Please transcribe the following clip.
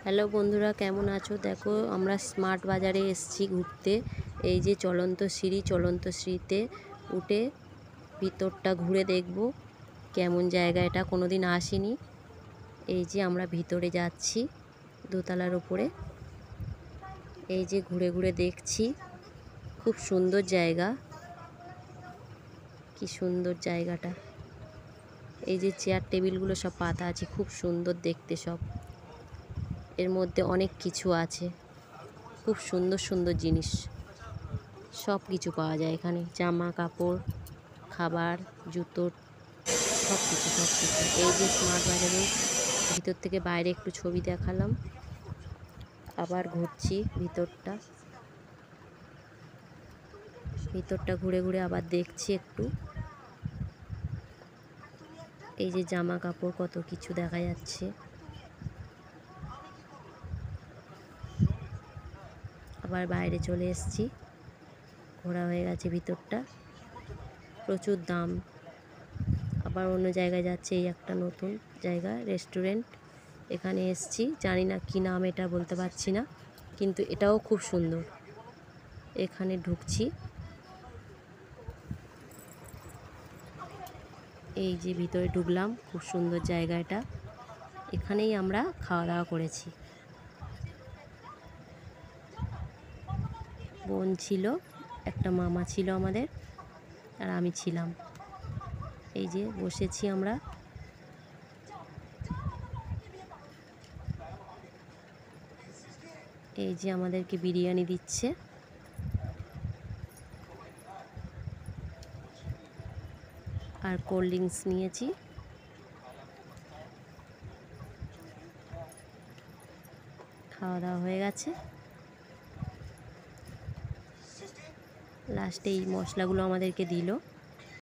Hello বন্ধুরা, কেমন আছো? দেখো, আমরা স্মার্ট বাজারে এসেছি ঘুরতে। এই যে চলন্ত সিঁড়িতে উঠে ভিতরটা ঘুরে দেখব কেমন জায়গা। এটা কোনোদিন আসিনি। এই যে আমরা ভিতরে যাচ্ছি দোতলার উপরে। এই যে ঘুরে ঘুরে দেখছি, খুব সুন্দর জায়গা। কি সুন্দর জায়গাটা! এই যে চেয়ার টেবিলগুলো সব পাতা আছে, খুব সুন্দর দেখতে সব। এর মধ্যে অনেক কিছু আছে, খুব সুন্দর সুন্দর জিনিস। সব কিছু পাওয়া যায় এখানে, জামা কাপড়, খাবার, জুতোর, সব কিছু। এই যে স্মার্ট বাজারের ভিতর থেকে বাইরে একটু ছবি দেখালাম। আবার ঘুরছি ভিতরটা ঘুরে ঘুরে আবার দেখছি একটু। এই যে জামা কাপড়, কত কিছু দেখা যাচ্ছে। আবার বাইরে চলে এসেছি, ঘোরা হয়ে গেছে ভিতরটা। প্রচুর দাম। আবার অন্য জায়গায় যাচ্ছে, এই একটা নতুন জায়গা, রেস্টুরেন্ট। এখানে এসেছি, জানি না কি নাম এটা, বলতে পারছি না, কিন্তু এটাও খুব সুন্দর। এখানে ঢুকছি। এই যে ভিতরে ঢুকলাম, খুব সুন্দর জায়গা এটা। এখানেই আমরা খাওয়া দাওয়া করেছি। বোন ছিল, একটা মামা ছিল আমাদের, আর আমি ছিলাম। এই যে বসেছি আমরা। এই যে আমাদেরকে বিরিয়ানি দিচ্ছে। আর কোল্ড ড্রিঙ্কস নিয়েছি। খাওয়া দাওয়া হয়ে গেছে। লাস্টে এই মশলাগুলো আমাদেরকে দিল।